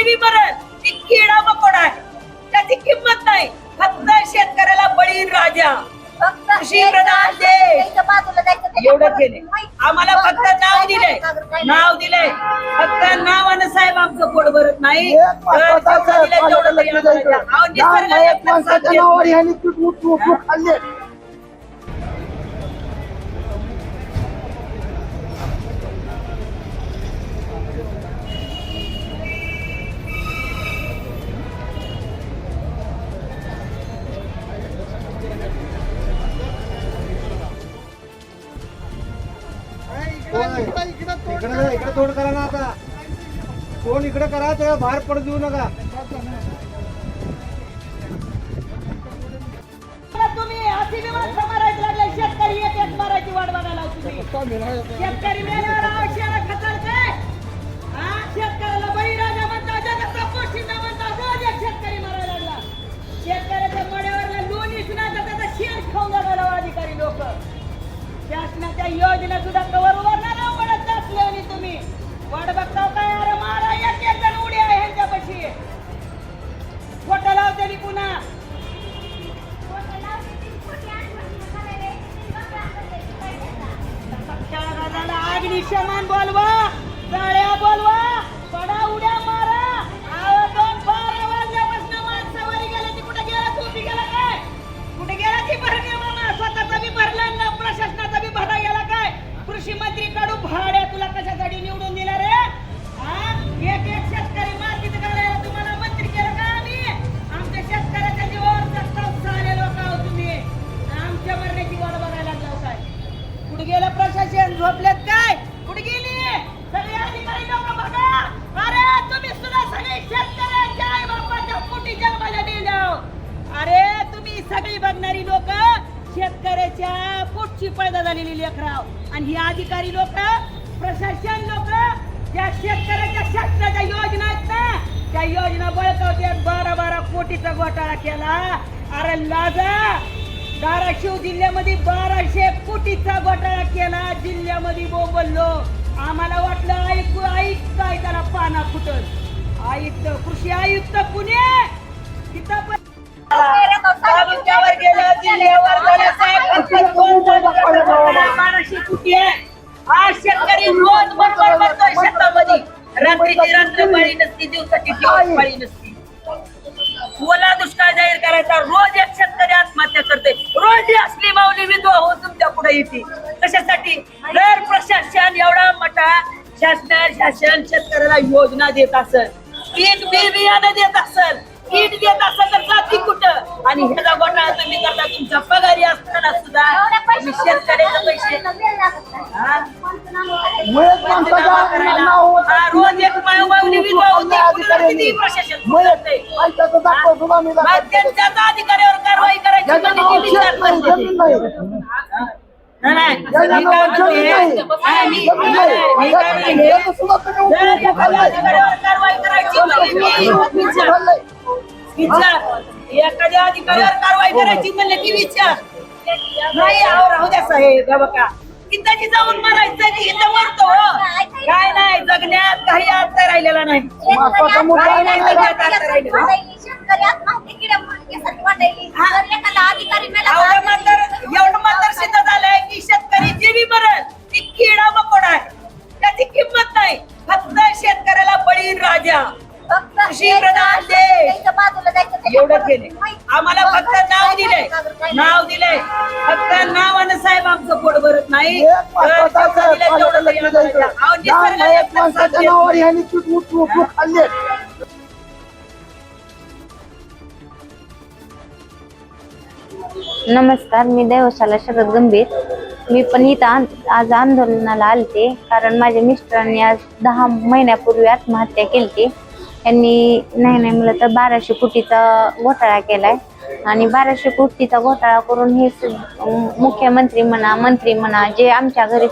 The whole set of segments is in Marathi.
बी मरण ती किडा मकोडा आहे, त्याची किंमत नाही. फक्त शेतकऱ्याला बळी राजा, कृषी प्रधान देश एवढं केले. आम्हाला फक्त नाव दिलंय, फक्त नावानं साहेब आमचं पोट भरत नाही. इकडे तोड करा ना, आता तोड इकडे करा, त्याला बाहेर पडू देऊ नका. तुम्ही अशी विमानात मारायला लागले, शेतकरी एक एक मारायची वाट बघायला तुम्ही. शेतकरी मेल्यावर आवश्याला खतर काय? शेतकऱ्याला बळीराजा म्हणता, जगाचा पोशिंदा म्हणता, रोज एक शेतकरी मारायला लागला. शेतकऱ्याच्या मड्यावरला लोणी सुद्धा त्याचा शेण खाऊन जागायला अधिकारी लोक. शासनाच्या योजना सुद्धा कवर उभारणार पडत नसले आणि तुम्ही वाट बघता काय? अरे मारा एक एक जण उडी आहे ह्यांच्यापाशी. खोटं लावते पुन्हा. अग्निशमन बोलवा, जाळ्या बोलवा, पडा उड्या मारा. 12 वाजल्यापासून माणसावर गेले, ती कुठे गेला? तू गेला काय? कुठे गेला ती भरणी? मामा स्वतःचा बी भरला ना, प्रशासनाचा बी भरा गेला काय? कृषी मंत्री कडू भाड्या तुला कशासाठी निवडून दिला रे? एक एक शेतकरी मातीत घालायला तुम्हाला मंत्री केलं का आम्ही? आमच्या शेतकऱ्याच्या जीवावर प्रस्ताव झाले लोक आहोत तुम्ही. आमच्या मरण्याची वाट बघायला लागला काय? कुठे गेलं प्रशासन? झोपलेत काय? कुठे गेली सगळे अधिकारी लोक? बघा, अरे तुम्ही सुद्धा सगळे शेतकऱ्यांच्या आई बापाच्या पोटी जन्माला दिल्या. अरे तुम्ही सगळी बघणारी लोक शेतकऱ्याच्या पोटची पैदा झालेली लेकराव, आणि ही अधिकारी लोक, प्रशासन लोक, ज्या शेतकऱ्याच्या शासनाच्या योजना आहेत ना, त्या योजना बळकावतात. 12 कोटीचा घोटाळा केला. अरे लाजा, धाराशिव जिल्ह्यामध्ये 1200 कोटीचा घोटाळा केला. जिल्ह्यामध्ये बोंबललो. आम्हाला वाटलं आयुक्त आहे, त्याला पाना फुटल. आयुक्त, कृषी आयुक्त पुणे, तिथं पण तालुक्यावर गेलं, जिल्ह्यावर गेलं. आज शेतकरी रोज बरोबर म्हणतोय शेतामध्ये, रात्रीची रात्र पाळी नसती, दिवसाची दिवस पाळी नसती. ओला दुष्काळ जाहीर करायचा, रोज एक शेतकरी आत्महत्या करते. रोज असली माऊली विधवा हो तुमच्या पुढे येते. कशासाठी? जर प्रशासन एवढा मोठा शासन शेतकऱ्याला योजना देत असेल, पीक बियाणं देत असेल, कीट देत असेल, तर जाती कुठं? आणि ह्याचा घोटाळा तुम्ही करता. तुमच्या पगारी असताना सुद्धा तुम्ही शेतकऱ्याचे पैसे रोज एक माऊली विधवा होती. प्रशासन त्यांच्याच अधिकाऱ्यावर कारवाई करायची. एखाद्या अधिकाऱ्यावर कारवाई करायची म्हणले की विचार नाही. राहू द्या साहेब, बघा किती जाऊन मारायचं की इथं मरतो. काय नाही, जगण्यात काही अर्थ राहिलेला नाही. एवढं मात्र सिद्ध झालंय की शेतकरी जे बी मरण ती किडा मकोडा आहे, त्याची किंमत नाही. फक्त शेतकऱ्याला बळी राजा, कृषी प्रधान देश एवढं केले. आम्हाला फक्त नाव दिलंय, फक्त नावानं साहेब आमचं पोट भरत नाही. नमस्कार, मी देवशाला शरद गंभीर. मी पण इथं आज आंदोलनाला आलते, कारण माझ्या मिस्टरांनी आज 10 महिन्यापूर्वी आत्महत्या केली. त्यांनी नाही म्हणलं तर 1200 कोटीचा घोटाळा केलाय. आणि 1200 कोटीचा घोटाळा करून हे मुख्यमंत्री म्हणा, मंत्री म्हणा, जे आमच्या घरी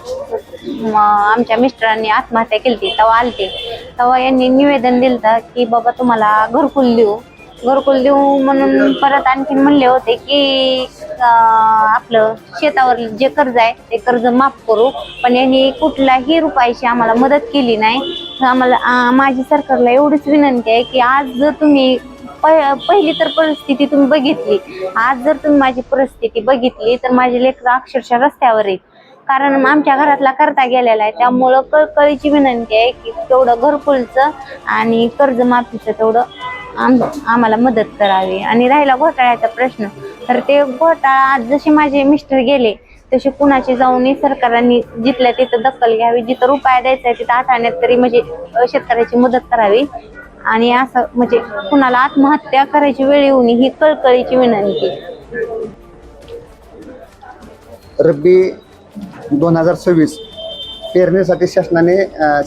आमच्या मिस्टरांनी आत्महत्या केली तेव्हा आलते, तेव्हा यांनी निवेदन दिलं की बाबा तुम्हाला घरकुल देऊ म्हणून. परत आणखीन म्हणले होते की आपलं शेतावर जे कर्ज आहे ते कर्ज माफ करू, पण यांनी कुठल्याही रुपयाची आम्हाला मदत केली नाही. आम्हाला माझी सरकारला एवढीच विनंती आहे की आज जर तुम्ही पहिली तर परिस्थिती तुम्ही बघितली, आज जर तुम्ही माझी परिस्थिती बघितली तर माझे लेकरं अक्षरशः रस्त्यावर आहेत. कारण आमच्या घरातला करता गेलेला आहे. त्यामुळं कळकळीची विनंती आहे की तेवढं घरकुलचं आणि कर्जमाफीचं तेवढं आम्हाला मदत करावी. आणि राहिला घोटाळ्याचा प्रश्न, तर ते घोटाळा आज जसे माझे मिस्टर गेले तसे कुणाचे जाऊन सरकारने जिथल्या तिथं दखल घ्यावी, जिथं रुपया द्यायचा आहे तिथं आठवण्यात तरी म्हणजे शेतकऱ्याची मदत करावी. आणि असं म्हणजे कुणाला आत्महत्या करायची वेळ येऊ नये ही कळकळीची विनंती. रब्बी 2026 पेरणीसाठी शासनाने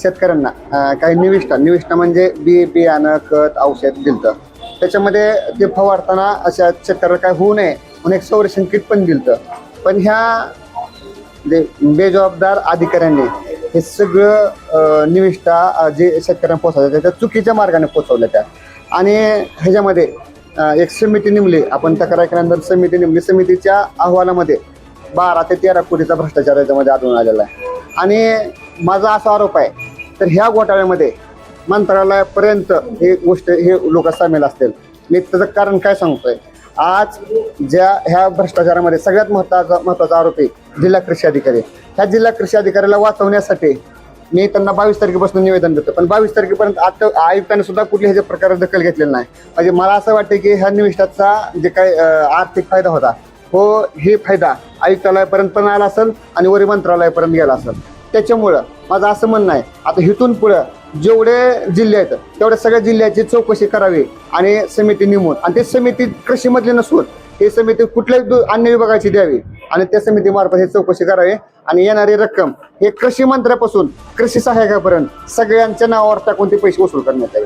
शेतकऱ्यांना काही निविष्ठा म्हणजे बियाणं, खत, औषध दिलं. त्याच्यामध्ये ते फवारताना अशा शेतकऱ्याला काय होऊ नये म्हणून एक संरक्षण किट पण दिलं. पण ह्या जे बेजबाबदार अधिकाऱ्यांनी हे सगळं निविष्ठा जे शेतकऱ्यांना पोचवल्या त्या चुकीच्या मार्गाने पोचवल्या त्या. आणि ह्याच्यामध्ये एक समिती नेमली, आपण तक्रार केल्यानंतर समिती नेमली. समितीच्या अहवालामध्ये 12 ते 13 कोटीचा भ्रष्टाचार याच्यामध्ये आढळून आलेला आहे. आणि माझा असा आरोप आहे तर ह्या घोटाळ्यामध्ये मंत्रालयापर्यंत हे गोष्ट हे लोक सामील असतील. मी त्याचं कारण काय सांगतोय, आज ह्या भ्रष्टाचारामध्ये सगळ्यात महत्त्वाचा आरोपी जिल्हा कृषी अधिकारी. ह्या जिल्हा कृषी अधिकाऱ्याला वाचवण्यासाठी मी त्यांना 22 तारखेपासून निवेदन देतो, पण 22 तारखेपर्यंत आता आयुक्तांनी सुद्धा कुठल्या ह्याच्या प्रकारे दखल घेतलेली नाही. म्हणजे मला असं वाटतं की ह्या निविष्ठाचा जे काही आर्थिक फायदा होता हो, हे फायदा आयुक्तालयापर्यंत पण आला असेल आणि वरील मंत्रालयापर्यंत गेला असेल. त्याच्यामुळं माझं असं म्हणणं आहे, आता इथून पुढं जेवढे जिल्हे आहेत तेवढ्या सगळ्या जिल्ह्याची चौकशी करावी आणि समिती नेमून, आणि ते समिती कृषीमधली नसून ही समिती कुठल्याही अन्य विभागाची द्यावी आणि त्या समितीमार्फत हे चौकशी करावी. आणि येणारी रक्कम हे कृषी मंत्र्यापासून कृषी सहाय्यकापर्यंत सगळ्यांच्या नावावर टाकून ते पैसे वसूल करण्यात यावे.